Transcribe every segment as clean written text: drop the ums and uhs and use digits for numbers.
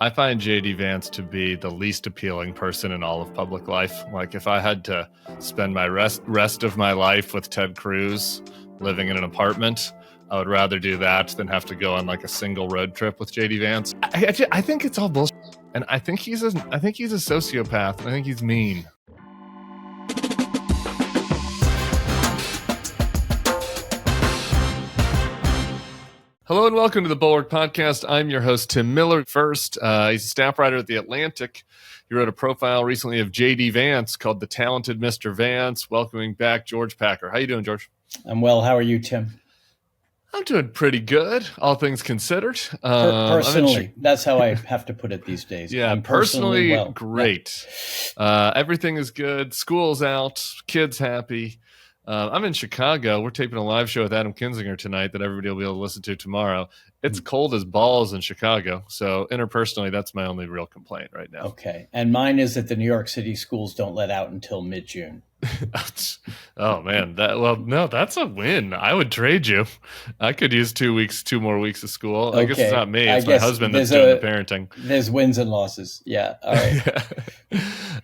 I find J.D. Vance to be the least appealing person in all of public life. Like, if I had to spend my rest of my life with Ted Cruz living in an apartment, I would rather do that than have to go on like a single road trip with J.D. Vance. I think it's all bullshit, and I think he's a sociopath, and I think he's mean. Hello and welcome to the Bulwark Podcast. I'm your host, Tim Miller. First, he's a staff writer at The Atlantic. He wrote a profile recently of J.D. Vance called The Talented Mr. Vance, welcoming back George Packer. How you doing, George? I'm well. How are you, Tim? I'm doing pretty good, all things considered. Personally, that's how I have to put it these days. Yeah, I'm personally well. Great. Yeah. Everything is good. School's out. Kids happy. I'm in Chicago. We're taping a live show with Adam Kinzinger tonight that everybody will be able to listen to tomorrow. It's cold as balls in Chicago. So interpersonally, that's my only real complaint right now. Okay. And mine is that the New York City schools don't let out until mid-June. Oh, man. That's a win. I would trade you. I could use 2 more weeks of school. Okay. I guess it's not me. It's my husband that's doing the parenting. There's wins and losses. Yeah. All right.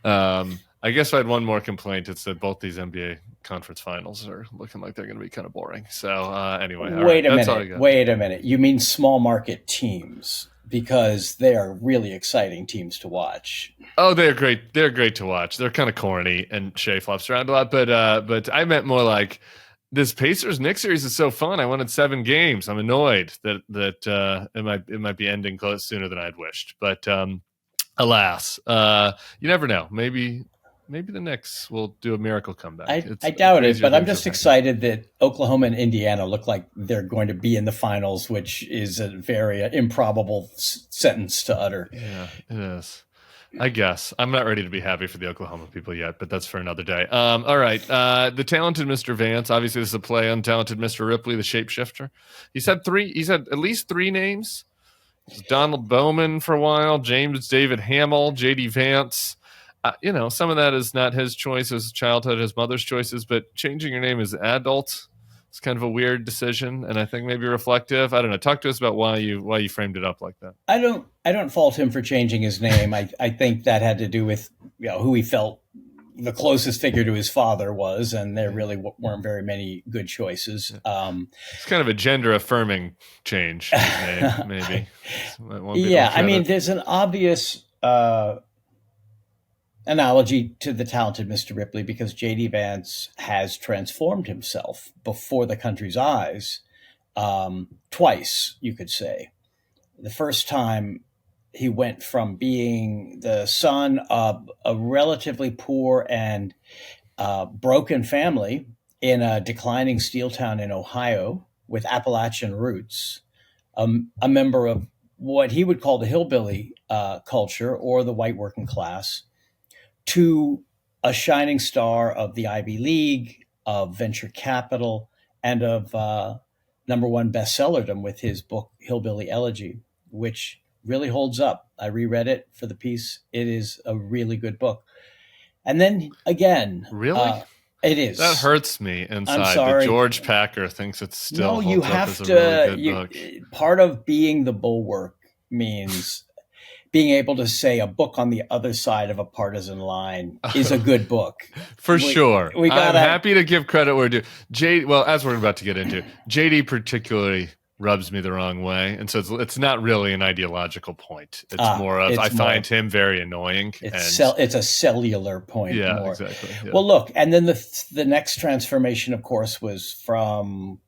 Yeah. I guess I had one more complaint. It's that both these NBA conference finals are looking like they're going to be kind of boring. So anyway, wait a minute. You mean small market teams? Because they are really exciting teams to watch. Oh, they're great. They're great to watch. They're kind of corny and Shea flops around a lot. But I meant more like this Pacers-Knicks series is so fun. I wanted 7 games. I'm annoyed that it might be ending close sooner than I'd wished. But alas, you never know. Maybe the Knicks will do a miracle comeback. I doubt it, but I'm just excited that Oklahoma and Indiana look like they're going to be in the finals, which is a very improbable sentence to utter. Yeah, it is. I guess. I'm not ready to be happy for the Oklahoma people yet, but that's for another day. All right. The Talented Mr. Vance. Obviously, this is a play on Talented Mr. Ripley, the shapeshifter. He's had at least 3 names. Donald Bowman for a while, James David Hamill, J.D. Vance. Some of that is not his choice as childhood, his mother's choices, but changing your name as adult is kind of a weird decision, and I think maybe reflective. I don't know. Talk to us about why you framed it up like that. I don't fault him for changing his name. I think that had to do with who he felt the closest figure to his father was, and there really weren't very many good choices. It's kind of a gender affirming change, maybe. Yeah, I mean, there's an obvious analogy to the Talented Mr. Ripley because J.D. Vance has transformed himself before the country's eyes twice, you could say. The first time he went from being the son of a relatively poor and broken family in a declining steel town in Ohio with Appalachian roots, a member of what he would call the hillbilly culture or the white working class, to a shining star of the Ivy League, of venture capital, and of #1 bestsellerdom with his book Hillbilly Elegy, which really holds up. I reread it for the piece. It is a really good book. And then again, really, it is. That hurts me inside. That George Packer thinks it's still. No, you have to. Really book. Part of being the Bulwark means being able to say a book on the other side of a partisan line is a good book. For sure. I'm happy to give credit where due. As we're about to get into, JD particularly rubs me the wrong way. And so it's not really an ideological point. It's more of, I find him very annoying. It's a cellular point. Yeah, more. Exactly. Yeah. Well, look, and then the next transformation, of course, was from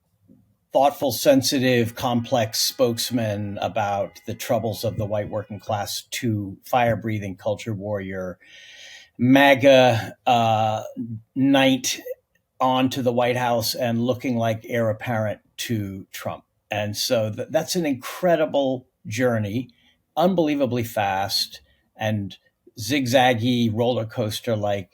thoughtful, sensitive, complex spokesman about the troubles of the white working class to fire-breathing culture warrior, MAGA knight onto the White House and looking like heir apparent to Trump. And so that's an incredible journey, unbelievably fast and zigzaggy roller coaster like.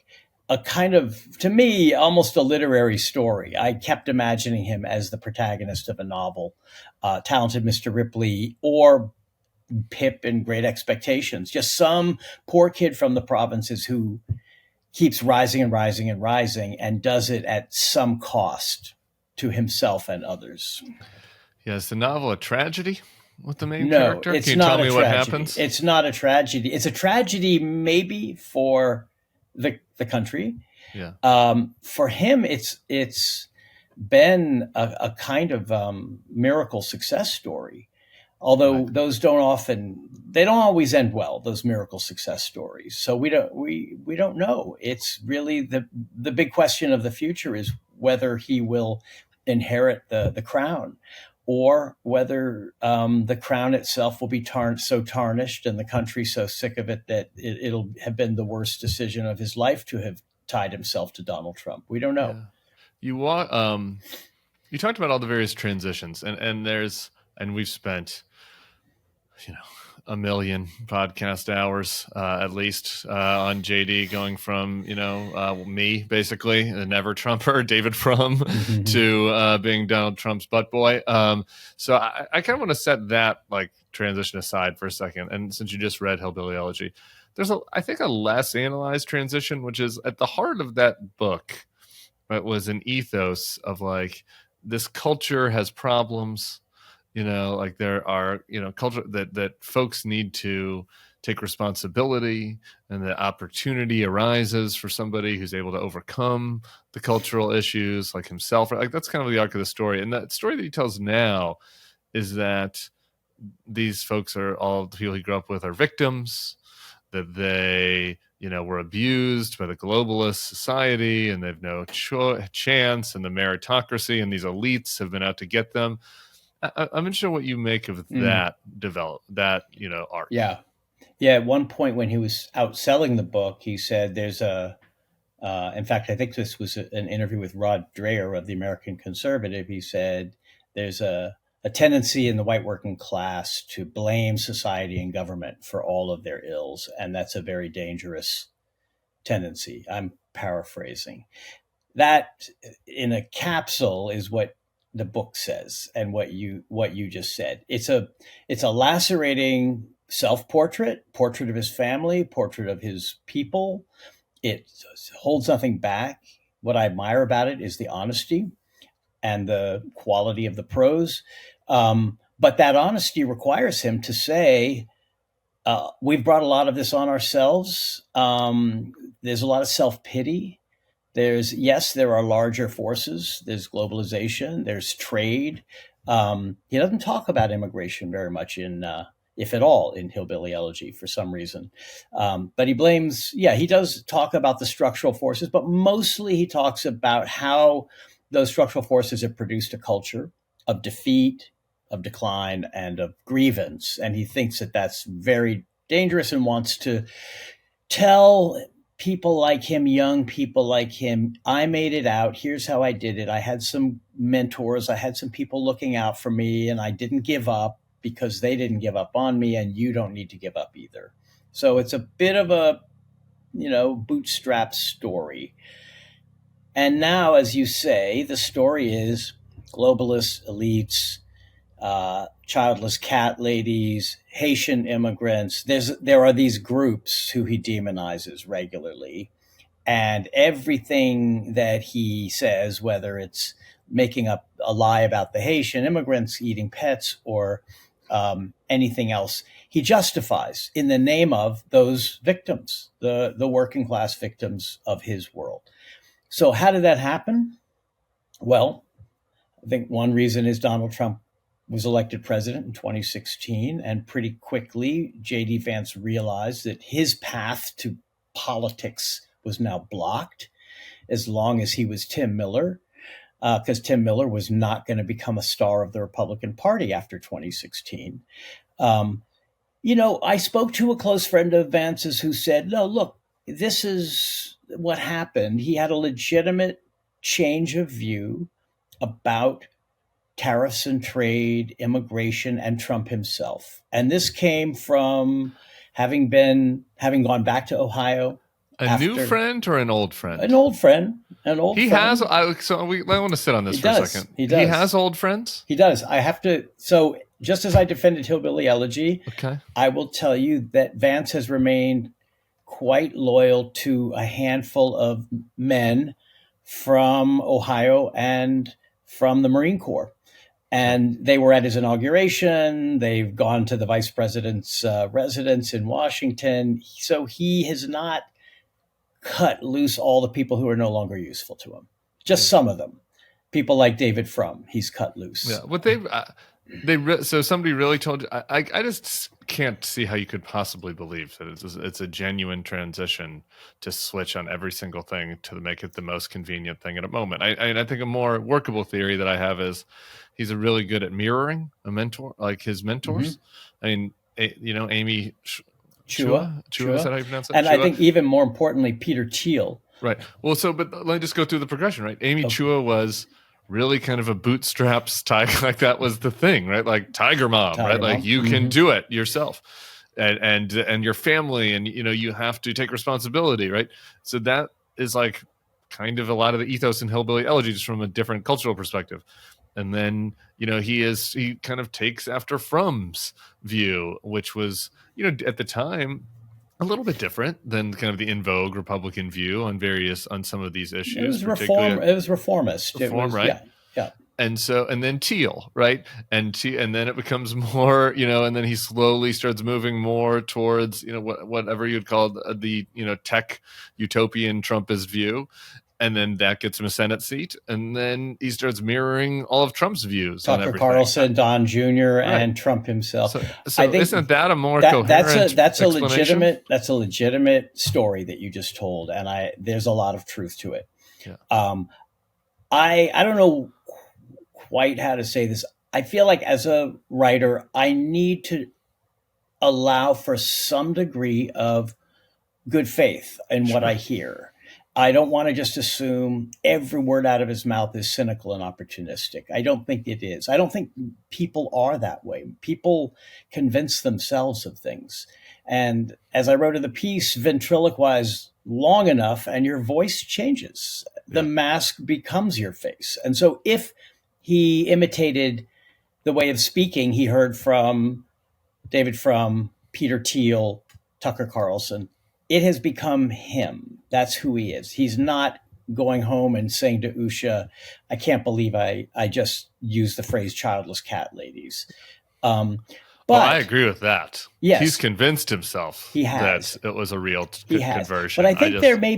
A kind of, to me, almost a literary story. I kept imagining him as the protagonist of a novel, Talented Mr. Ripley, or Pip in Great Expectations. Just some poor kid from the provinces who keeps rising and rising and rising and does it at some cost to himself and others. Yeah, is the novel a tragedy? with the main No, character? it's Can you not tell a me what tragedy. happens? It's not a tragedy. It's a tragedy maybe for the country. Yeah. For him, it's been a kind of miracle success story. Although Right. those they don't always end well, those miracle success stories. So we don't know. It's really the big question of the future is whether he will inherit the crown, or whether the crown itself will be so tarnished and the country so sick of it that it'll have been the worst decision of his life to have tied himself to Donald Trump. We don't know. Yeah. You talked about all the various transitions, and we've spent, you know, a million podcast hours at least on JD, going from me basically a never Trumper, David Frum, to being Donald Trump's butt boy. So I kind of want to set that like transition aside for a second. And since you just read Hillbilly Elegy, there's I think a less analyzed transition, which is at the heart of that book. It was an ethos of like, this culture has problems. Like there are, culture that folks need to take responsibility, and the opportunity arises for somebody who's able to overcome the cultural issues like himself. Like that's kind of the arc of the story. And that story that he tells now is that these folks are all the people he grew up with are victims, that they, were abused by the globalist society and they've no chance, and the meritocracy and these elites have been out to get them. I'm interested in what you make of that arc. Yeah. At one point when he was out selling the book, he said there's in fact, I think this was an interview with Rod Dreher of the American Conservative. He said there's a tendency in the white working class to blame society and government for all of their ills. And that's a very dangerous tendency. I'm paraphrasing. That in a capsule is what the book says, and what you just said. It's a lacerating self-portrait of his family, portrait of his people. It holds nothing back. What I admire about it is the honesty and the quality of the prose. But that honesty requires him to say, we've brought a lot of this on ourselves. There's a lot of self-pity. There are larger forces. There's globalization. There's trade. He doesn't talk about immigration very much if at all, in Hillbilly Elegy for some reason. But he does talk about the structural forces, but mostly he talks about how those structural forces have produced a culture of defeat, of decline, and of grievance. And he thinks that that's very dangerous and wants to tell people like him, young people like him, I made it out. Here's how I did it. I had some mentors. I had some people looking out for me, and I didn't give up because they didn't give up on me, and you don't need to give up either. So it's a bit of a, bootstrap story. And now, as you say, the story is globalists, elites, childless cat ladies, Haitian immigrants. There are these groups who he demonizes regularly, and everything that he says, whether it's making up a lie about the Haitian immigrants eating pets or anything else, he justifies in the name of those victims, the working class victims of his world. So how did that happen? Well, I think one reason is Donald Trump was elected president in 2016, and pretty quickly J.D. Vance realized that his path to politics was now blocked as long as he was Tim Miller, because Tim Miller was not going to become a star of the Republican Party after 2016. I spoke to a close friend of Vance's who said, no, look, this is what happened. He had a legitimate change of view about tariffs and trade, immigration, and Trump himself. And this came from having gone back to Ohio. A new friend or an old friend? An old friend. I want to sit on this for a second. He does. He has old friends? He does. So just as I defended Hillbilly Elegy, okay, I will tell you that Vance has remained quite loyal to a handful of men from Ohio and from the Marine Corps. And they were at his inauguration. They've gone to the vice president's residence in Washington. So he has not cut loose all the people who are no longer useful to him. Just some of them. People like David Frum, he's cut loose. Yeah, what so somebody really told you. I just can't see how you could possibly believe that it's a genuine transition to switch on every single thing to make it the most convenient thing at a moment. I think a more workable theory that I have is he's really good at mirroring a mentor, like his mentors. I mean, Amy Chua, is that how you pronounce it? And Chua? I think even more importantly, Peter Thiel. Right. Well, but let me just go through the progression, right? Amy Chua was really kind of a bootstraps tiger, like that was the thing, right? Like Tiger Mom, right? Like you can do it yourself, and your family, and you have to take responsibility, right? So that is like kind of a lot of the ethos in Hillbilly Elegy, just from a different cultural perspective. And then he kind of takes after Frum's view, which was at the time a little bit different than kind of the in vogue Republican view on some of these issues. It was reformist. Right? Yeah. And then Thiel, right? And then it becomes more, and then he slowly starts moving more towards, whatever you'd call the, tech utopian Trumpist view. And then that gets him a Senate seat. And then he starts mirroring all of Trump's views. Tucker Carlson, Don Jr., and Trump himself. So I think isn't that a more coherent that's a legitimate story that you just told. And there's a lot of truth to it. Yeah. I don't know quite how to say this. I feel like as a writer, I need to allow for some degree of good faith in what I hear. I don't want to just assume every word out of his mouth is cynical and opportunistic. I don't think it is. I don't think people are that way. People convince themselves of things. And as I wrote in the piece, ventriloquize long enough and your voice changes. The mask becomes your face. And so if he imitated the way of speaking he heard from David Frum, Peter Thiel, Tucker Carlson, it has become him. That's who he is. He's not going home and saying to Usha, I can't believe I just used the phrase childless cat ladies. But I agree with that. Yes, he's convinced himself that it was a real conversion. But I think there may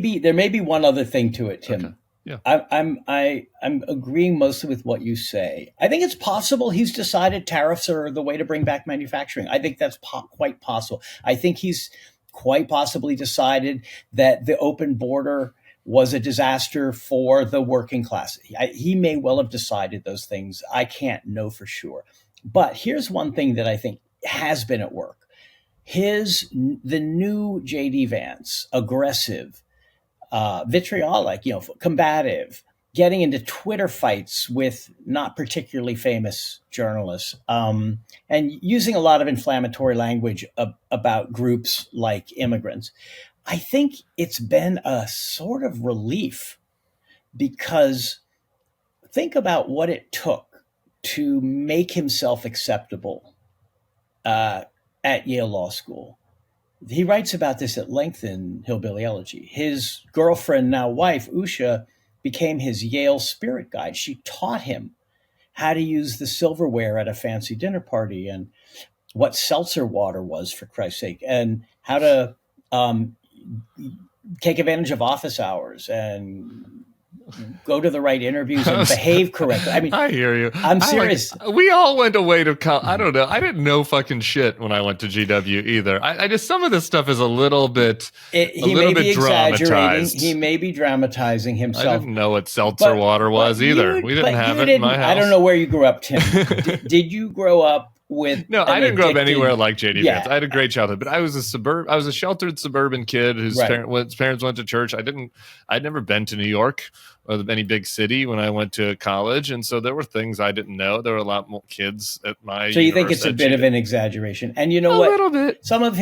be one other thing to it, Tim. Okay. Yeah. I'm agreeing mostly with what you say. I think it's possible he's decided tariffs are the way to bring back manufacturing. I think that's quite possible. I think he's quite possibly decided that the open border was a disaster for the working class. He may well have decided those things. I can't know for sure. But here's one thing that I think has been at work. The new J.D. Vance, aggressive, vitriolic, combative, getting into Twitter fights with not particularly famous journalists, and using a lot of inflammatory language about groups like immigrants. I think it's been a sort of relief, because think about what it took to make himself acceptable at Yale Law School. He writes about this at length in Hillbilly Elegy. His girlfriend, now wife, Usha, became his Yale spirit guide. She taught him how to use the silverware at a fancy dinner party, and what seltzer water was, for Christ's sake, and how to take advantage of office hours and go to the right interviews and behave correctly. I mean, I hear you. I'm serious. We all went away to college. I don't know. I didn't know fucking shit when I went to GW either. I just, some of this stuff is a little bit dramatized. He may be dramatizing himself. I didn't know what seltzer water was either. We didn't have it in my house. I don't know where you grew up, Tim. Did you grow up with? No, I didn't grow up anywhere like JD Vance. I had a great childhood, but I was a sheltered suburban kid whose parents went to church. I'd never been to New York or any big city when I went to college, and so there were things I didn't know. There were a lot more kids at my. So you think it's a bit of an exaggeration? And you know what? A little bit. Some of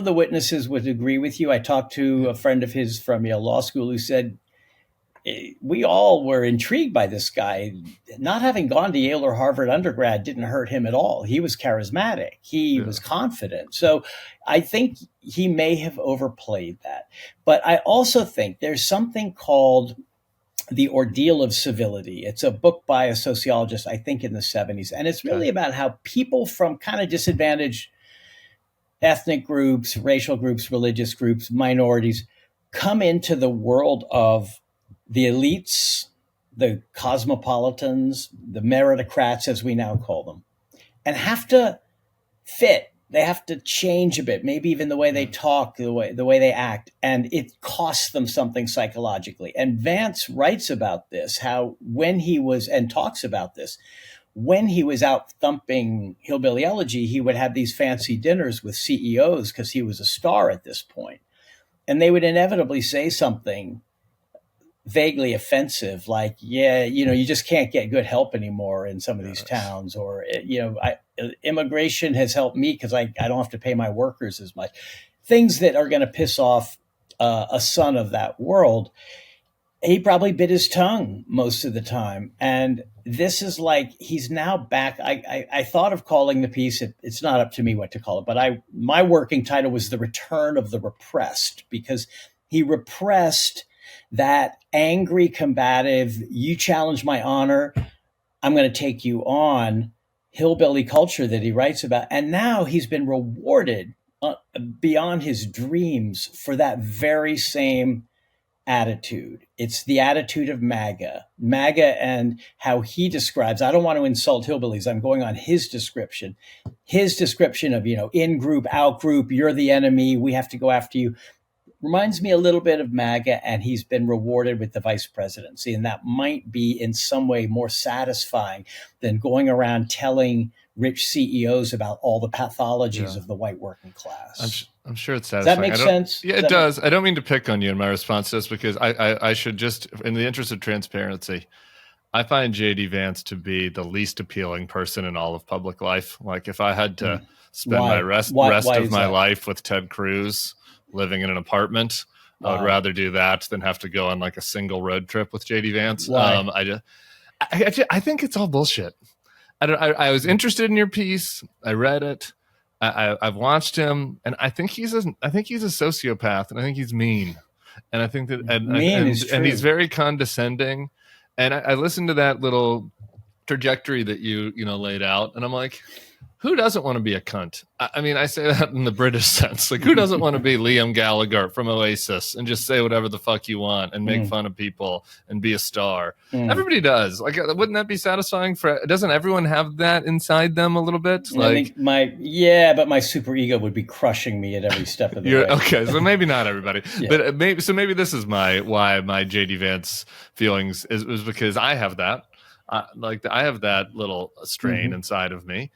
the witnesses would agree with you. I talked to a friend of his from Yale Law School who said, we all were intrigued by this guy. Not having gone to Yale or Harvard undergrad didn't hurt him at all. He was charismatic. He was confident. So I think he may have overplayed that. But I also think there's something called The Ordeal of Civility. It's a book by a sociologist, I think in the 70s. And it's really about how people from kind of disadvantaged ethnic groups, racial groups, religious groups, minorities come into the world of the elites, the cosmopolitans, the meritocrats, as we now call them, and have to fit. They have to change a bit, maybe even the way they talk, the way they act, and it costs them something psychologically. And Vance writes about this, how when he was, and talks about this, when he was out thumping Hillbilly Elegy, he would have these fancy dinners with CEOs because he was a star at this point. And they would inevitably say something vaguely offensive, like, yeah, you just can't get good help anymore in some of these towns, or, immigration has helped me because I don't have to pay my workers as much. Things that are going to piss off a son of that world. He probably bit his tongue most of the time. And this is like, he's now back. I thought of calling the piece, it's not up to me what to call it, but my working title was The Return of the Repressed, because he repressed that angry, combative, you challenge my honor, I'm going to take you on hillbilly culture that he writes about. And now he's been rewarded beyond his dreams for that very same attitude. It's the attitude of MAGA, and how he describes, I don't want to insult hillbillies, I'm going on his description of, in group, out group, you're the enemy, we have to go after you. Reminds me a little bit of MAGA, and he's been rewarded with the vice presidency. And that might be in some way more satisfying than going around telling rich CEOs about all the pathologies of the white working class. I'm sure it's satisfying. Does that make sense? Yeah, it does. I don't mean to pick on you in my response to this, because I should just, in the interest of transparency, I find J.D. Vance to be the least appealing person in all of public life. Like, if I had to spend my rest of my life with Ted Cruz, living in an apartment, I would rather do that than have to go on like a single road trip with JD Vance. I think it's all bullshit. I was interested in your piece. I read it. I've watched him, and I think he's a sociopath, and I think he's mean, and I think that and he's very condescending. And I listened to that little trajectory that you laid out, and I'm like, who doesn't want to be a cunt? I mean, I say that in the British sense. Like, who doesn't want to be Liam Gallagher from Oasis and just say whatever the fuck you want and make fun of people and be a star? Everybody does. Like, wouldn't that be satisfying? Doesn't everyone have that inside them a little bit? Like, but my super ego would be crushing me at every step of the way. Okay, so maybe not everybody, but maybe this is why my JD Vance feelings is because I have that. I have that little strain inside of me.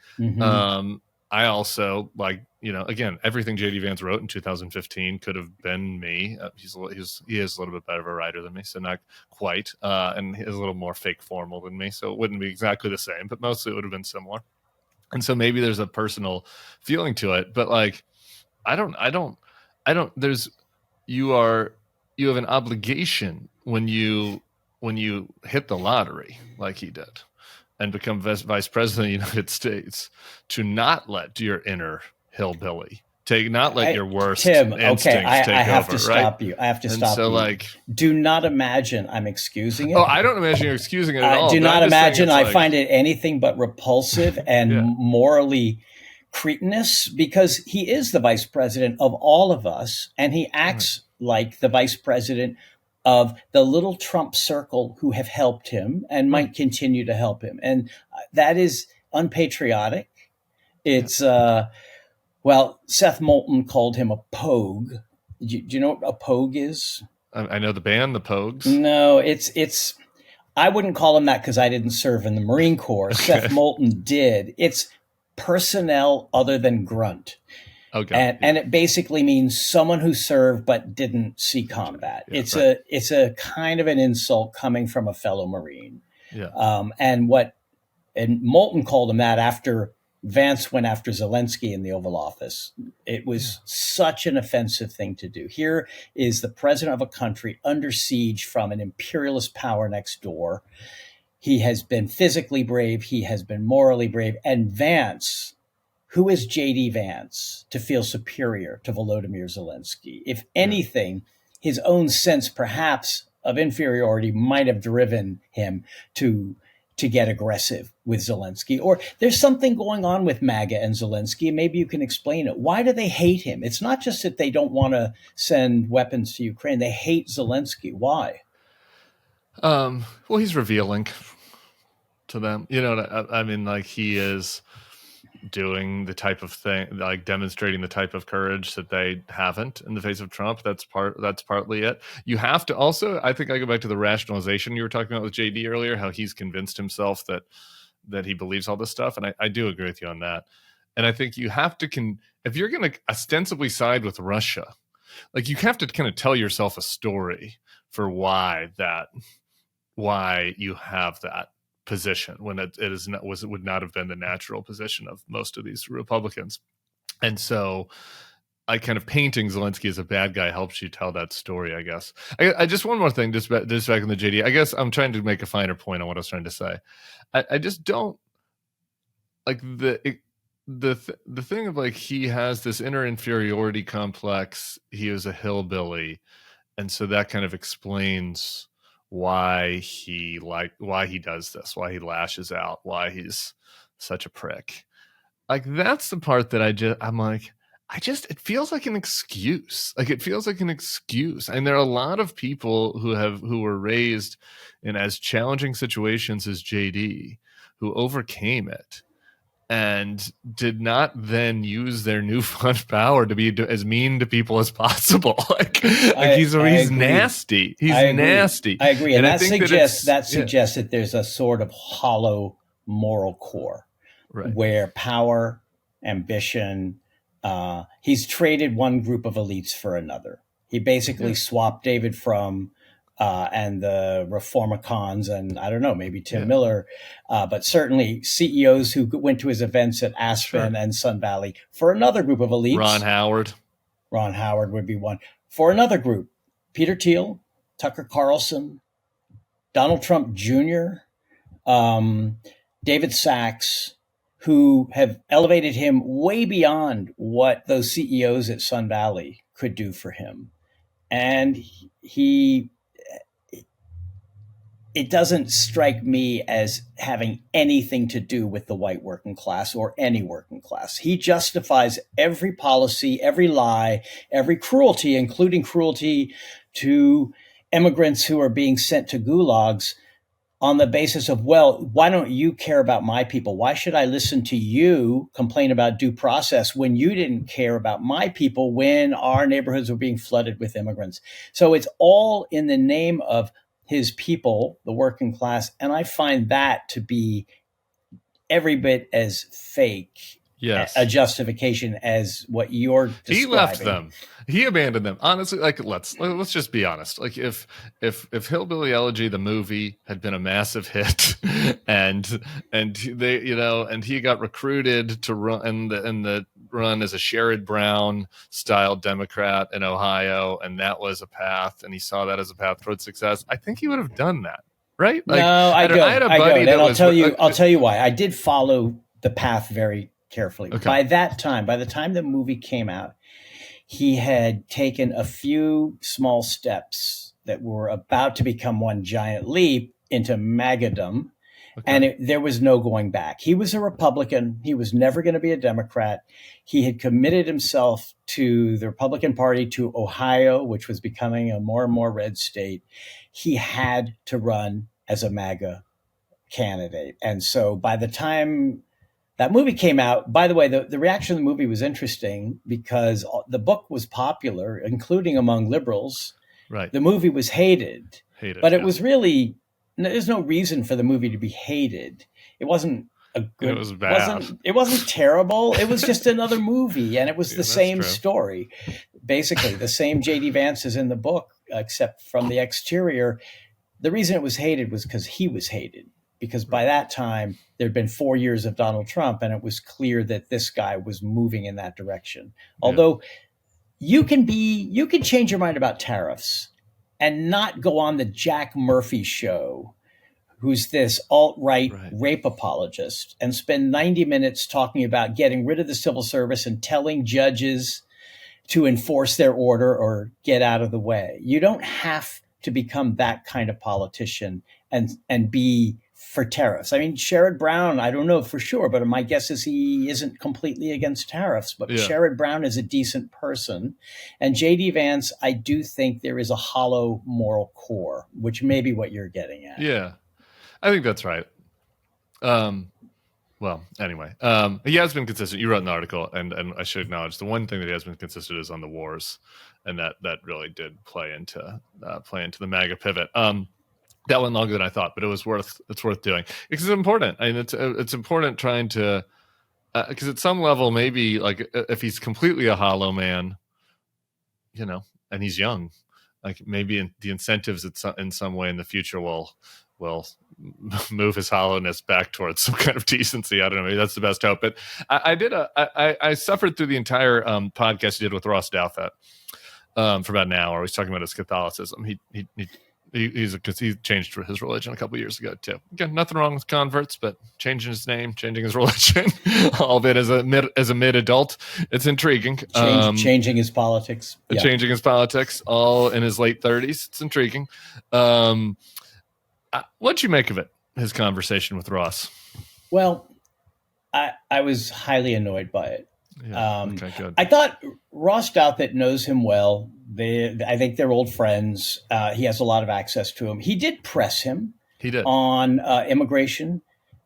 I also, again, everything JD Vance wrote in 2015 could have been me. He is a little bit better of a writer than me, so not quite, and he is a little more fake formal than me, so it wouldn't be exactly the same, but mostly it would have been similar. And so maybe there's a personal feeling to it, but like, you have an obligation when you hit the lottery like he did and become vice president of the United States, to not let your inner hillbilly let your worst instincts take over. I have to stop you. Do not imagine I'm excusing it. Oh, I don't imagine you're excusing it at all. Do not imagine I find it anything but repulsive and morally cretinous, because he is the vice president of all of us, and he acts like the vice president of the little Trump circle who have helped him and might continue to help him. And that is unpatriotic. It's, Seth Moulton called him a pogue. Do you know what a pogue is? I know the band, the Pogues. No, it's, I wouldn't call him that because I didn't serve in the Marine Corps. Okay. Seth Moulton did. It's personnel other than grunt. Okay. And it basically means someone who served but didn't see combat. Yeah, it's a kind of an insult coming from a fellow Marine. Yeah. And Moulton called him that after Vance went after Zelensky in the Oval Office. It was such an offensive thing to do. Here is the president of a country under siege from an imperialist power next door. He has been physically brave. He has been morally brave. And Vance, who is J.D. Vance to feel superior to Volodymyr Zelensky? If anything, his own sense perhaps of inferiority might have driven him to get aggressive with Zelensky. Or there's something going on with MAGA and Zelensky. Maybe you can explain it. Why do they hate him? It's not just that they don't want to send weapons to Ukraine. They hate Zelensky. Why? Well, he's revealing to them. You know, I mean, like, he is doing the type of thing, like demonstrating the type of courage that they haven't in the face of Trump. That's partly it. You have to also, I think I go back to the rationalization you were talking about with JD earlier, how he's convinced himself that he believes all this stuff. And I do agree with you on that. And I think you have to, if you're going to ostensibly side with Russia, like, you have to kind of tell yourself a story for why you have that position when it would not have been the natural position of most of these Republicans. And so I kind of painting Zelensky as a bad guy helps you tell that story, I guess. I just, one more thing, just back in the JD, I guess I'm trying to make a finer point on what I was trying to say. I just don't like the thing of, like, he has this inner inferiority complex. He is a hillbilly. And so that kind of explains why he does this, why he lashes out, why he's such a prick. Like, that's the part that it feels like an excuse. Like, it feels like an excuse. And there are a lot of people who were raised in as challenging situations as JD, who overcame it and did not then use their newfound power to be as mean to people as possible. He's nasty. He's nasty. I agree. And that suggests that there's a sort of hollow moral core, right, where power, ambition, he's traded one group of elites for another. He basically swapped David Frum and the Reformicons, and I don't know, maybe Tim Miller, but certainly CEOs who went to his events at Aspen and Sun Valley for another group of elites. Ron Howard would be one. For another group, Peter Thiel, Tucker Carlson, Donald Trump Jr., David Sachs, who have elevated him way beyond what those CEOs at Sun Valley could do for him. And it doesn't strike me as having anything to do with the white working class or any working class. He justifies every policy, every lie, every cruelty, including cruelty to immigrants who are being sent to gulags, on the basis of, well, why don't you care about my people? Why should I listen to you complain about due process when you didn't care about my people when our neighborhoods were being flooded with immigrants? So it's all in the name of his people, the working class. And I find that to be every bit as fake a justification as what you're describing. He left them. He abandoned them. Honestly, like, let's just be honest. Like, if Hillbilly Elegy, the movie, had been a massive hit, and they, you know, and he got recruited to run run as a Sherrod Brown style Democrat in Ohio, and that was a path, and he saw that as a path towards success, I think he would have done that, right? Like, no, I had a buddy that I'll tell you why. I did follow the path very carefully. Okay. By the time the movie came out, he had taken a few small steps that were about to become one giant leap into MAGAdom. Okay. And there was no going back. He was a Republican. He was never going to be a Democrat. He had committed himself to the Republican Party, to Ohio, which was becoming a more and more red state. He had to run as a MAGA candidate. And so by the time that movie came out, by the way, the reaction to the movie was interesting because the book was popular, including among liberals. Right. The movie was hated, but it was really, there's no reason for the movie to be hated. It wasn't a good, it was bad. It wasn't terrible. It was just another movie, and it was the same story. Basically, the same J.D. Vance is in the book, except from the exterior. The reason it was hated was because he was hated. Because by that time, there'd been 4 years of Donald Trump, and it was clear that this guy was moving in that direction. Although you can change your mind about tariffs and not go on the Jack Murphy show, who's this alt-right rape apologist, and spend 90 minutes talking about getting rid of the civil service and telling judges to enforce their order or get out of the way. You don't have to become that kind of politician and be for tariffs. I mean, Sherrod Brown, I don't know for sure, but my guess is he isn't completely against tariffs. But Sherrod Brown is a decent person. And J.D. Vance, I do think there is a hollow moral core, which may be what you're getting at. Yeah, I think that's right. Well, anyway, he has been consistent. You wrote an article, and I should acknowledge the one thing that he has been consistent is on the wars, and that really did play into the MAGA pivot. That went longer than I thought, but it's worth doing because it's important. I mean, it's important trying to because at some level, maybe like if he's completely a hollow man, and he's young, like maybe the incentives in some way in the future will move his hollowness back towards some kind of decency. I don't know. Maybe that's the best hope. But I suffered through the entire podcast he did with Ross Douthat for about an hour. He's talking about his Catholicism. He changed his religion a couple of years ago too. Again, nothing wrong with converts, but changing his name, changing his religion, all of it as a mid-adult, it's intriguing. Changing his politics, changing his politics, all in his late 30s. It's intriguing. What'd you make of it? His conversation with Ross? Well, I was highly annoyed by it. Yeah, okay, good. I thought Ross Douthat knows him well. I think they're old friends. He has a lot of access to him. He did press him. He did on immigration,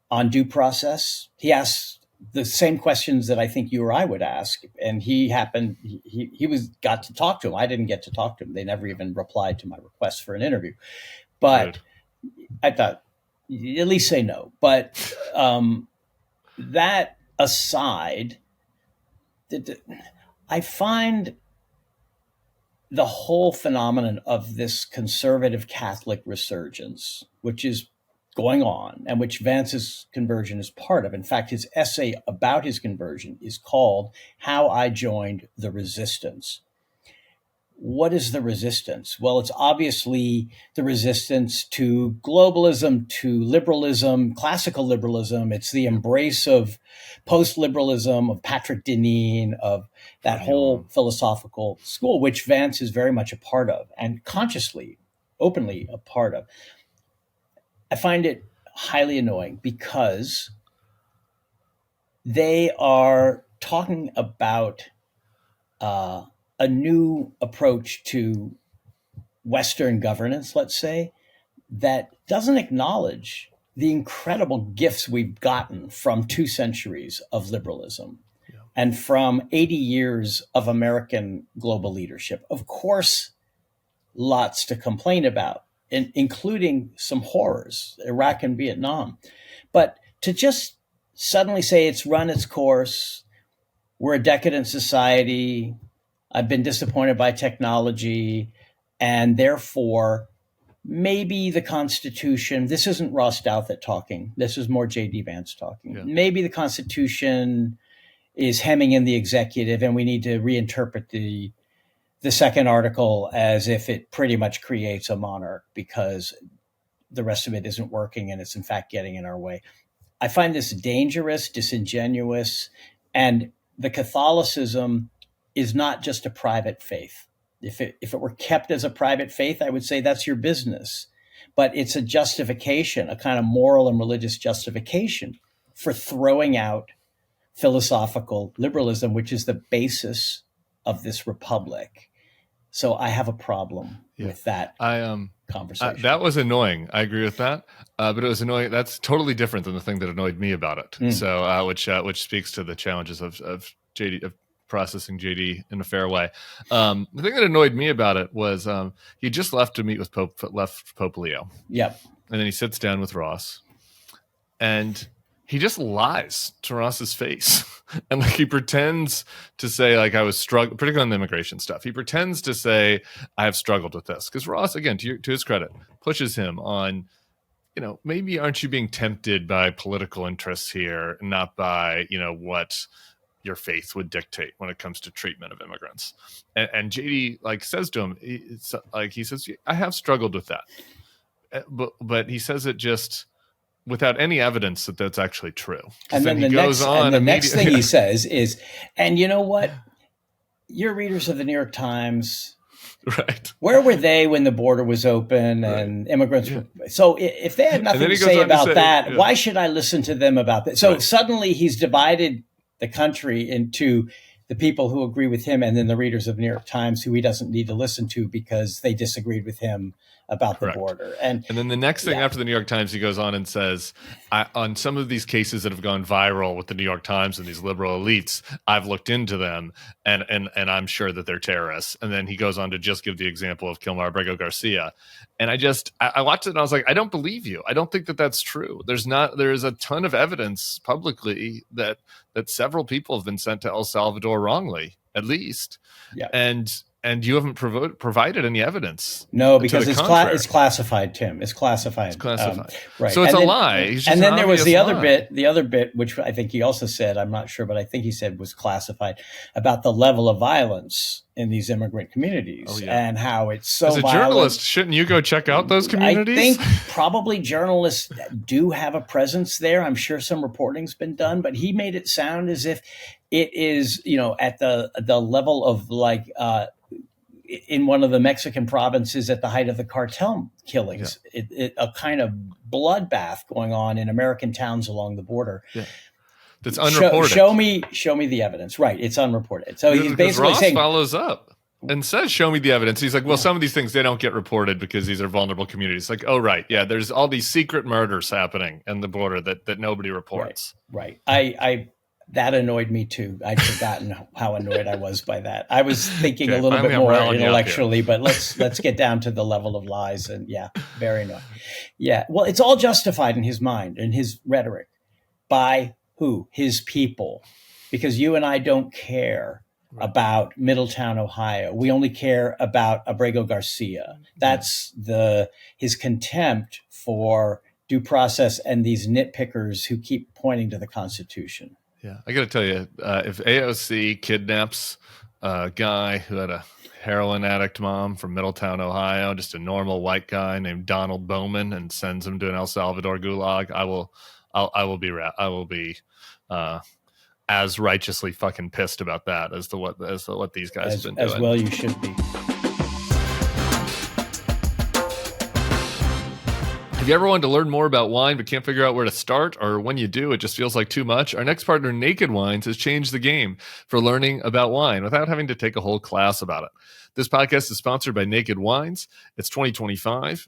on due process. He asked the same questions that I think you or I would ask, and he got to talk to him. I didn't get to talk to him. They never even replied to my request for an interview. But I thought, at least say no. But that aside, I find the whole phenomenon of this conservative Catholic resurgence, which is going on and which Vance's conversion is part of. In fact, his essay about his conversion is called How I Joined the Resistance. What is the resistance? Well, it's obviously the resistance to globalism, to liberalism, classical liberalism. It's the embrace of post-liberalism, of Patrick Deneen, of that whole philosophical school, which Vance is very much a part of and consciously, openly a part of. I find it highly annoying because they are talking about a new approach to Western governance, let's say, that doesn't acknowledge the incredible gifts we've gotten from 2 centuries of liberalism and from 80 years of American global leadership. Of course, lots to complain about, including some horrors, Iraq and Vietnam. But to just suddenly say it's run its course, we're a decadent society, I've been disappointed by technology, and therefore maybe the Constitution, this isn't Ross Douthat talking, this is more J.D. Vance talking. Yeah. Maybe the Constitution is hemming in the executive and we need to reinterpret the second article as if it pretty much creates a monarch because the rest of it isn't working and it's in fact getting in our way. I find this dangerous, disingenuous, and the Catholicism is not just a private faith. If it were kept as a private faith, I would say that's your business. But it's a justification, a kind of moral and religious justification for throwing out philosophical liberalism, which is the basis of this republic. So I have a problem with that conversation. That was annoying. I agree with that. But it was annoying. That's totally different than the thing that annoyed me about it. So, which speaks to the challenges of JD, of processing JD in a fair way. The thing that annoyed me about it was he just left to meet with Pope Leo. Yep. And then he sits down with Ross, and he just lies to Ross's face. And like he pretends to say, like, I was struggling, particularly on the immigration stuff. He pretends to say, I have struggled with this. Because Ross, again, to his credit, pushes him on, maybe aren't you being tempted by political interests here, not by, what your faith would dictate when it comes to treatment of immigrants. And JD says to him, he says, I have struggled with that. But he says it just without any evidence that that's actually true. And then the next thing he says is, and you know what? Your readers of the New York Times, Right. Where were they when the border was open and immigrants were? So if they had nothing to say about that, why should I listen to them about that? So suddenly he's divided the country into the people who agree with him and then the readers of the New York Times who he doesn't need to listen to because they disagreed with him about the border. And then the next thing after the New York Times, he goes on and says, on some of these cases that have gone viral with the New York Times and these liberal elites, I've looked into them and I'm sure that they're terrorists. And then he goes on to just give the example of Kilmar Abrego Garcia. And I watched it and I was like, I don't believe you. I don't think that that's true. There is a ton of evidence publicly that several people have been sent to El Salvador wrongly, at least. Yeah. And you haven't provided any evidence. No, because it's classified, Tim. It's classified. It's classified. Right. So it's a lie. And then there was the other bit, which I think he also said, I'm not sure, but I think he said was classified, about the level of violence in these immigrant communities and how it's so violent. As a journalist, shouldn't you go check out those communities? I think probably journalists do have a presence there. I'm sure some reporting's been done, but he made it sound as if it is, at the level of in one of the Mexican provinces at the height of the cartel killings, a kind of bloodbath going on in American towns along the border. Yeah. That's unreported. Show me the evidence. Right. It's unreported. So he's basically saying, follows up and says, show me the evidence. He's like, well, some of these things, they don't get reported because these are vulnerable communities. Like, oh, right. Yeah. There's all these secret murders happening in the border that nobody reports. Right. That annoyed me too. I'd forgotten how annoyed I was by that. I was thinking a little bit more intellectually, but let's get down to the level of lies. And very annoying. Yeah. Well, it's all justified in his mind and his rhetoric by who? His people. Because you and I don't care about Middletown, Ohio. We only care about Abrego Garcia. That's his contempt for due process and these nitpickers who keep pointing to the Constitution. Yeah, I got to tell you, if AOC kidnaps a guy who had a heroin addict mom from Middletown, Ohio, just a normal white guy named Donald Bowman, and sends him to an El Salvador gulag, I will be as righteously fucking pissed about that as what these guys have been doing. As well, you should be. Have you ever wanted to learn more about wine but can't figure out where to start, or when you do, it just feels like too much? Our next partner, Naked Wines, has changed the game for learning about wine without having to take a whole class about it. This podcast is sponsored by Naked Wines. It's 2025.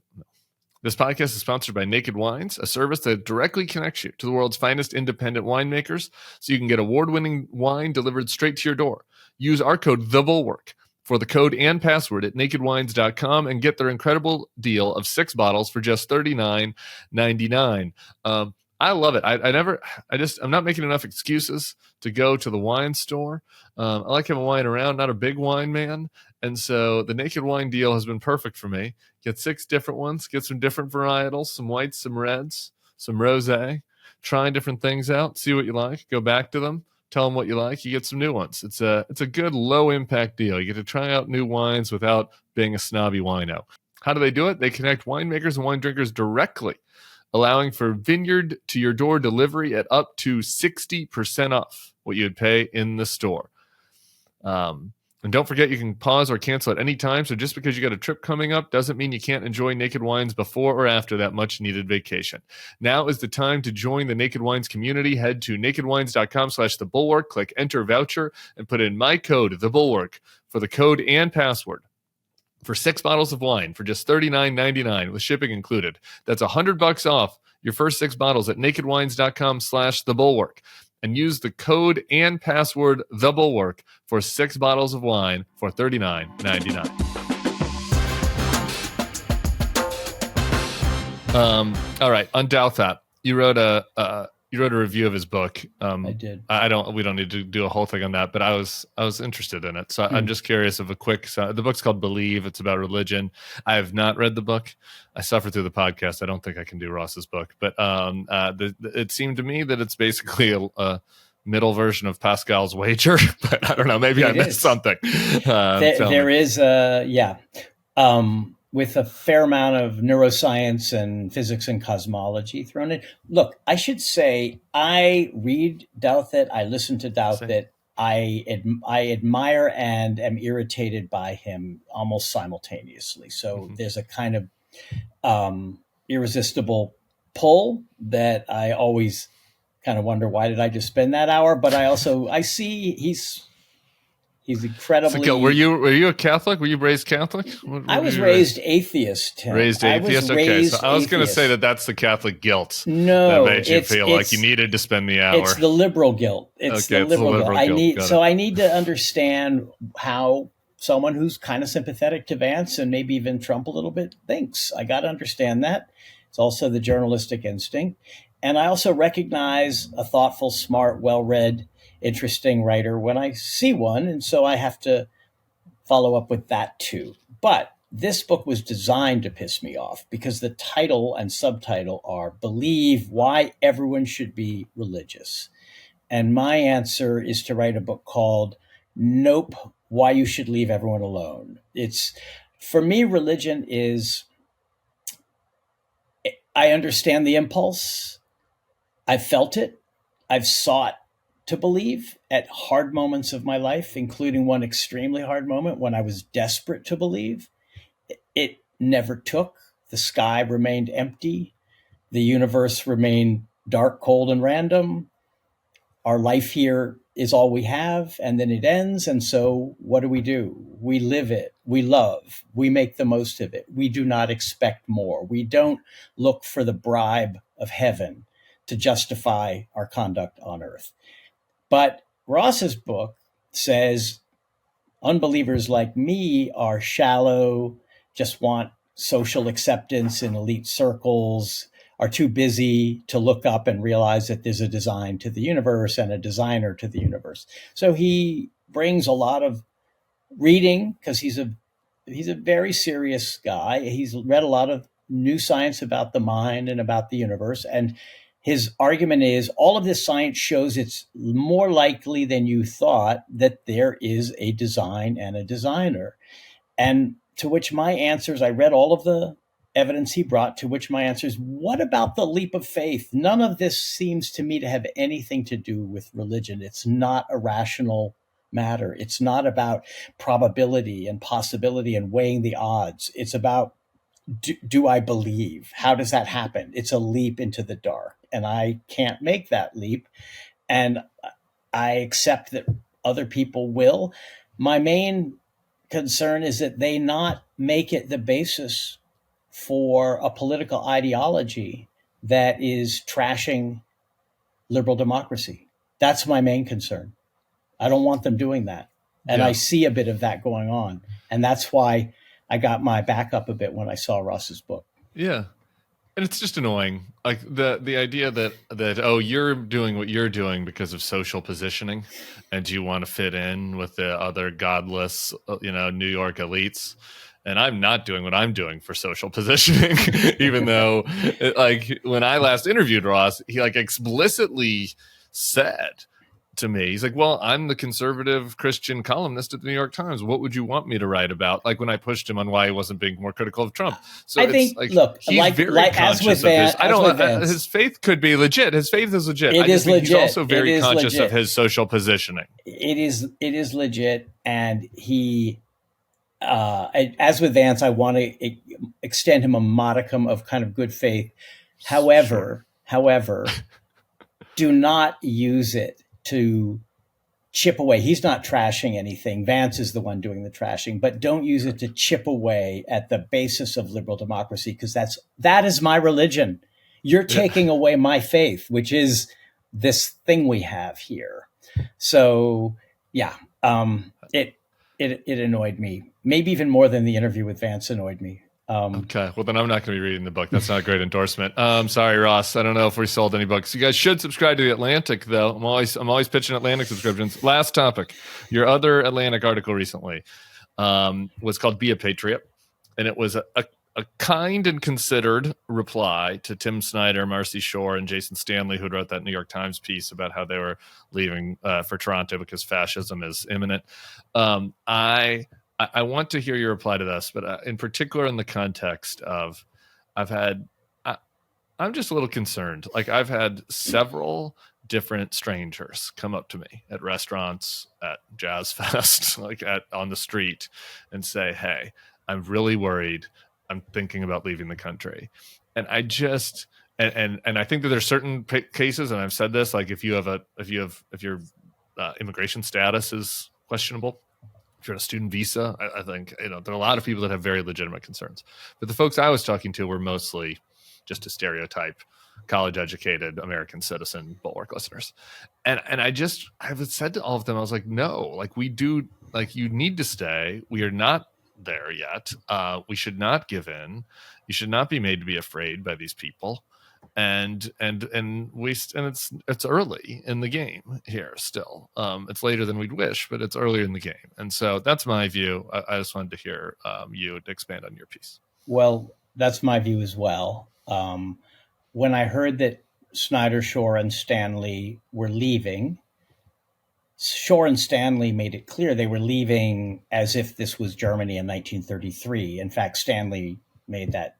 This podcast is sponsored by Naked Wines, a service that directly connects you to the world's finest independent winemakers so you can get award-winning wine delivered straight to your door. Use our code THEBULWARK for the code and password at nakedwines.com and get their incredible deal of 6 bottles for just $39.99. I love it. I'm not making enough excuses to go to the wine store. I like having wine around, not a big wine man. And so the Naked Wine deal has been perfect for me. Get 6 different ones, get some different varietals, some whites, some reds, some rosé, trying different things out, see what you like, go back to them. Tell them what you like. You get some new ones. It's a good low impact deal. You get to try out new wines without being a snobby wino. How do they do it? They connect winemakers and wine drinkers directly, allowing for vineyard to your door delivery at up to 60% off what you would pay in the store. And don't forget, you can pause or cancel at any time. So just because you got a trip coming up doesn't mean you can't enjoy Naked Wines before or after that much needed vacation. Now is the time to join the Naked Wines community. Head to nakedwines.com/thebulwark, click enter voucher, and put in my code, THEBULWARK, for the code and password for 6 bottles of wine for just $39.99 with shipping included. That's $100 off your first 6 bottles at nakedwines.com/thebulwark. And use the code and password THEBULWARK for 6 bottles of wine for $39.99. All right, on Douthat, you wrote a review of his book. I did. We don't need to do a whole thing on that, but I was interested in it. So I'm just curious of a quick. The book's called Believe. It's about religion. I have not read the book. I suffered through the podcast. I don't think I can do Ross's book, but it seemed to me that it's basically a middle version of Pascal's Wager. But I don't know. Maybe I missed something. There is with a fair amount of neuroscience and physics and cosmology thrown in. Look, I should say I read Douthat. I listen to Douthat I admire and am irritated by him almost simultaneously. So there's a kind of irresistible pull that I always kind of wonder, why did I just spend that hour? But I see he's incredibly. So, were you a Catholic? Were you raised Catholic? I was raised atheist, Tim. Raised atheist? Okay, so I was going to say that's the Catholic guilt. No, that made you feel like you needed to spend the hour. It's the liberal guilt. It's the liberal guilt. I need to understand how someone who's kind of sympathetic to Vance and maybe even Trump a little bit thinks. I got to understand that. It's also the journalistic instinct. And I also recognize a thoughtful, smart, well-read, interesting writer when I see one. And so I have to follow up with that too. But this book was designed to piss me off because the title and subtitle are Believe Why Everyone Should Be Religious. And my answer is to write a book called Nope, Why You Should Leave Everyone Alone. For me, religion is, I understand the impulse. I've felt it. I've sought to believe at hard moments of my life, including one extremely hard moment when I was desperate to believe. It never took. The sky remained empty. The universe remained dark, cold, and random. Our life here is all we have, and then it ends. And so what do? We live it. We love. We make the most of it. We do not expect more. We don't look for the bribe of heaven to justify our conduct on earth. But Ross's book says unbelievers like me are shallow, just want social acceptance in elite circles, are too busy to look up and realize that there's a design to the universe and a designer to the universe. So he brings a lot of reading because he's a very serious guy. He's read a lot of new science about the mind and about the universe. And his argument is all of this science shows it's more likely than you thought that there is a design and a designer. And to which my answer is, I read all of the evidence he brought, to which my answer is, what about the leap of faith? None of this seems to me to have anything to do with religion. It's not a rational matter. It's not about probability and possibility and weighing the odds. It's about, do I believe? How does that happen? It's a leap into the dark, and I can't make that leap. And I accept that other people will. My main concern is that they not make it the basis for a political ideology that is trashing liberal democracy. That's my main concern. I don't want them doing that. And I see a bit of that going on. And that's why I got my back up a bit when I saw Ross's book. Yeah. And it's just annoying. Like the idea that, oh, you're doing what you're doing because of social positioning and you want to fit in with the other godless, New York elites. And I'm not doing what I'm doing for social positioning, even though when I last interviewed Ross, he explicitly said to me, he's like, well, I'm the conservative Christian columnist at the New York Times. What would you want me to write about? When I pushed him on why he wasn't being more critical of Trump. So I think, he's very conscious of his. His faith could be legit. His faith is legit. He's also very conscious of his social positioning. It is legit. And he, as with Vance, I want to extend him a modicum of kind of good faith. However, do not use it to chip away. He's not trashing anything. Vance is the one doing the trashing, but don't use it to chip away at the basis of liberal democracy, because that is my religion. You're taking away my faith, which is this thing we have here. So it annoyed me, maybe even more than the interview with Vance annoyed me. Okay, well then I'm not going to be reading the book. That's not a great endorsement. Sorry, Ross. I don't know if we sold any books. You guys should subscribe to the Atlantic, though. I'm always pitching Atlantic subscriptions. Last topic, your other Atlantic article recently was called "Be a Patriot," and it was a kind and considered reply to Tim Snyder, Marcy Shore, and Jason Stanley, who wrote that New York Times piece about how they were leaving for Toronto because fascism is imminent. I want to hear your reply to this, but in particular in the context of I'm just a little concerned. I've had several different strangers come up to me at restaurants, at Jazz Fest, like on the street, and say, "Hey, I'm really worried. I'm thinking about leaving the country." And I just and I think that there's certain cases, and I've said this, like if your immigration status is questionable, if you're on a student visa, I think there are a lot of people that have very legitimate concerns. But the folks I was talking to were mostly just a stereotype, college-educated American citizen Bulwark listeners, and I have said to all of them, I was like, no, like we do, like you need to stay. We are not there yet. We should not give in. You should not be made to be afraid by these people. And it's early in the game here still. It's later than we'd wish, but it's earlier in the game. And so that's my view. I just wanted to hear you expand on your piece. Well, that's my view as well. When I heard that Snyder, Shore, and Stanley were leaving, Shore and Stanley made it clear they were leaving as if this was Germany in 1933. In fact, Stanley made that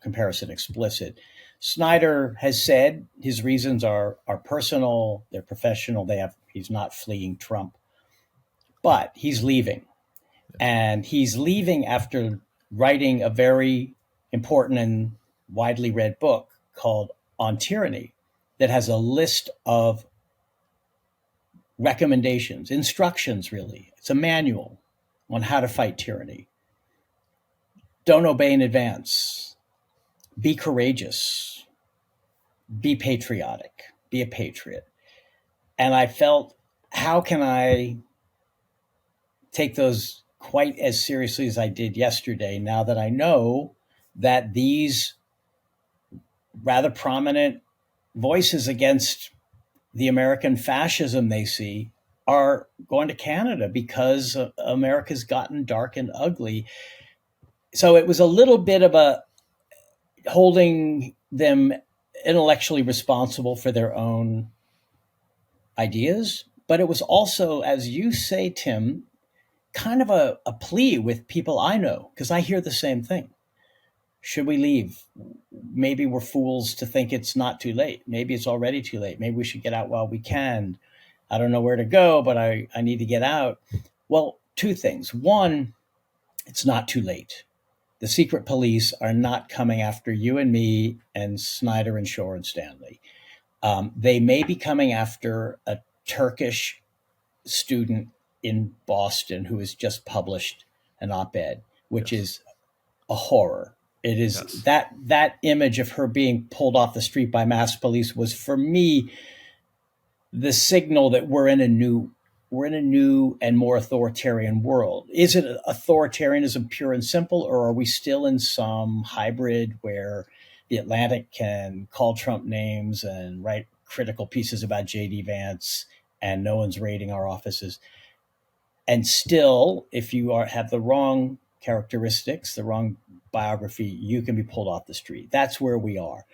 comparison explicit. Snyder has said his reasons are personal, they're professional, he's not fleeing Trump, but he's leaving. And he's leaving after writing a very important and widely read book called On Tyranny that has a list of recommendations, instructions, really. It's a manual on how to fight tyranny. Don't obey in advance. Be courageous. Be patriotic. Be a patriot. And I felt, how can I take those quite as seriously as I did yesterday, now that I know that these rather prominent voices against the American fascism they see are going to Canada because America's gotten dark and ugly. So it was a little bit of a holding them intellectually responsible for their own ideas, but it was also, as you say, Tim, kind of a plea with people I know, because I hear the same thing. Should we leave? Maybe we're fools to think it's not too late. Maybe it's already too late. Maybe we should get out while we can. I don't know where to go, but I need to get out. Well, two things. One, it's not too late. The secret police are not coming after you and me and Snyder and Shore and Stanley. They may be coming after a Turkish student in Boston who has just published an op-ed, which is a horror. It is that image of her being pulled off the street by masked police was, for me, the signal that we're in a new and more authoritarian world. Is it authoritarianism pure and simple, or are we still in some hybrid where the Atlantic can call Trump names and write critical pieces about J.D. Vance and no one's raiding our offices? And still, if you have the wrong characteristics, the wrong biography, you can be pulled off the street. That's where we are.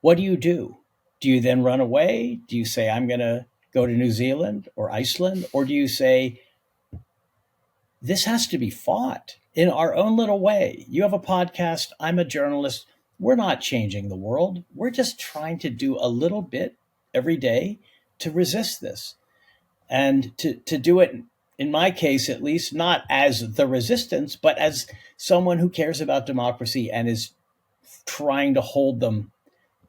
What do? Do you then run away? Do you say, I'm going to go to New Zealand or Iceland? Or do you say, this has to be fought in our own little way? You have a podcast. I'm a journalist. We're not changing the world. We're just trying to do a little bit every day to resist this. And to do it, in my case, at least, not as the resistance, but as someone who cares about democracy and is trying to hold them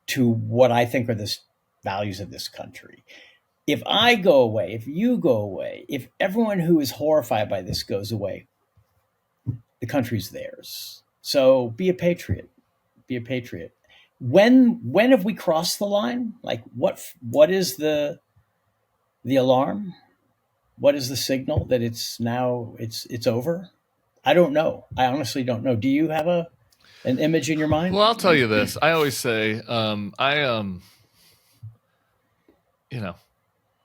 to what I think are the values of this country. If I go away, if you go away, if everyone who is horrified by this goes away, the country's theirs. So be a patriot. Be a patriot. When have we crossed the line? Like what is the alarm? What is the signal that it's over? I don't know. I honestly don't know. Do you have an image in your mind? Well, I'll tell you this. I always say,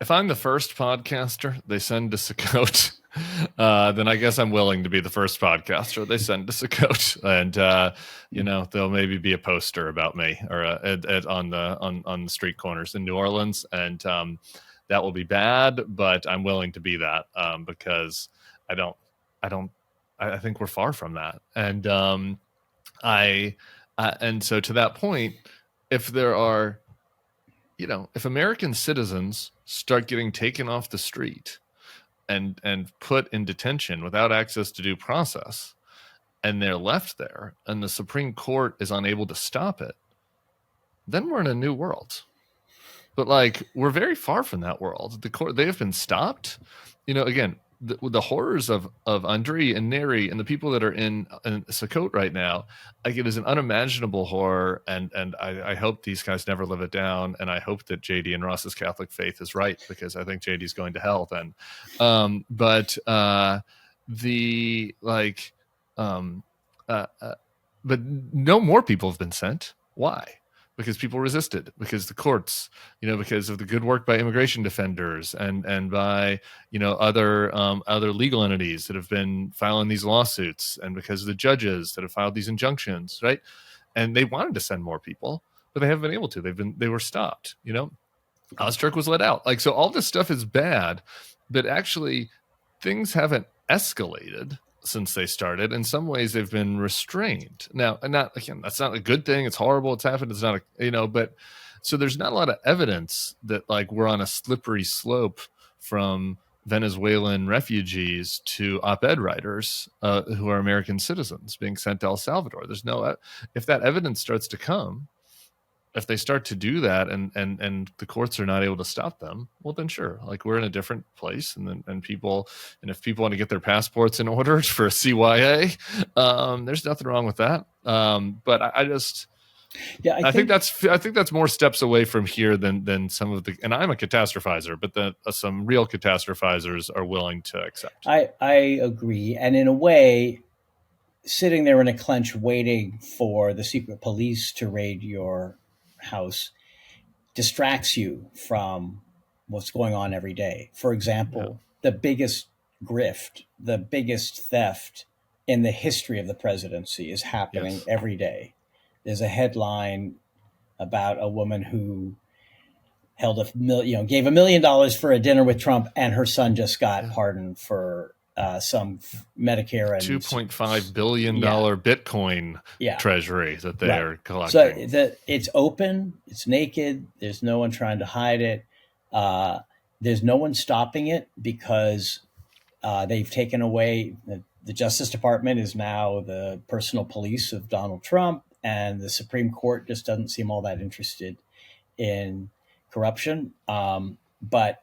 if I'm the first podcaster they send to Sakot, then I guess I'm willing to be the first podcaster they send to Sakot, and there'll maybe be a poster about me or on the street corners in New Orleans, and that will be bad, but I'm willing to be that because I think we're far from that, and and so to that point, if there are if American citizens start getting taken off the street and put in detention without access to due process, and they're left there, and the Supreme Court is unable to stop it, then we're in a new world. But we're very far from that world. The court, they have been stopped. Again, the horrors of Andriy and Neri and the people that are in Sukkot right now, it is an unimaginable horror. And I hope these guys never live it down. And I hope that JD and Ross's Catholic faith is right, because I think JD's going to hell then. But no more people have been sent. Why? Because people resisted, because the courts, because of the good work by immigration defenders and by, other legal entities that have been filing these lawsuits, and because of the judges that have filed these injunctions, right? And they wanted to send more people, but they haven't been able to. They were stopped, Ozturk was let out. So all this stuff is bad, but actually things haven't escalated since they started. In some ways they've been restrained. Now, and that's not a good thing. It's horrible. It's happened. It's not but so there's not a lot of evidence that we're on a slippery slope from Venezuelan refugees to op-ed writers who are American citizens being sent to El Salvador. There's no, if that evidence starts to come, if they start to do that and the courts are not able to stop them, well, then sure, we're in a different place. And if people want to get their passports in order for a CYA, there's nothing wrong with that. But I think that's more steps away from here than some of the, and I'm a catastrophizer, but some real catastrophizers are willing to accept. I agree. And in a way, sitting there in a clench waiting for the secret police to raid your house distracts you from what's going on every day. For example, the biggest grift, the biggest theft in the history of the presidency is happening every day. There's a headline about a woman who gave $1 million for a dinner with Trump, and her son just got pardoned for some Medicare and $2.5 billion Bitcoin treasury that they are collecting. So it's open, it's naked. There's no one trying to hide it. There's no one stopping it, because they've taken away the Justice Department is now the personal police of Donald Trump, and the Supreme Court just doesn't seem all that interested in corruption. But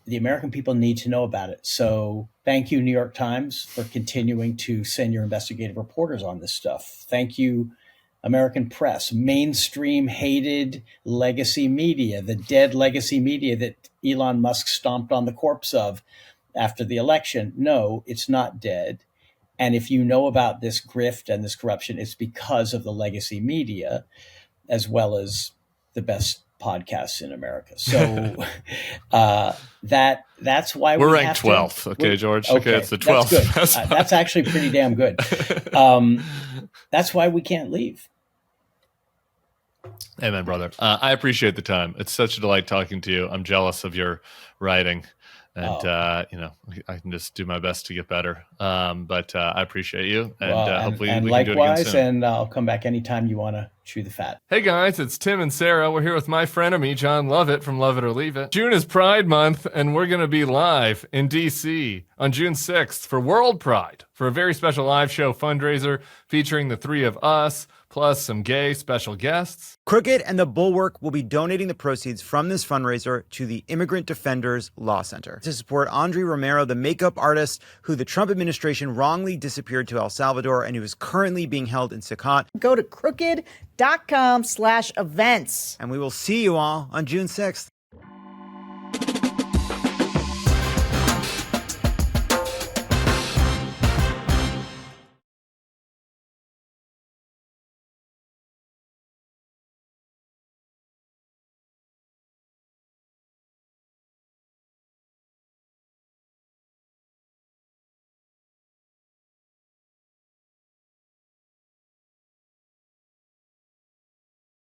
the American people need to know about it. So thank you, New York Times, for continuing to send your investigative reporters on this stuff. Thank you, American press, mainstream hated legacy media, the dead legacy media that Elon Musk stomped on the corpse of after the election. No, it's not dead. And if you know about this grift and this corruption, it's because of the legacy media, as well as the best podcasts in America. So that's why we're ranked 12th. Okay, George. Okay, it's the 12th. That's good. That's actually pretty damn good. That's why we can't leave. Amen, brother. I appreciate the time. It's such a delight talking to you. I'm jealous of your writing. And, I can just do my best to get better. But I appreciate you. And hopefully we can do it again soon. And I'll come back anytime you want to chew the fat. Hey, guys, it's Tim and Sarah. We're here with my frenemy, John Lovett from Love It or Leave It. June is Pride Month, and we're going to be live in D.C. on June 6th for World Pride for a very special live show fundraiser featuring the three of us, plus some gay special guests. Crooked and the Bulwark will be donating the proceeds from this fundraiser to the Immigrant Defenders Law Center to support Andriy Romero, the makeup artist who the Trump administration wrongly disappeared to El Salvador and who is currently being held in Sukkot. Go to crooked.com/events. And we will see you all on June 6th.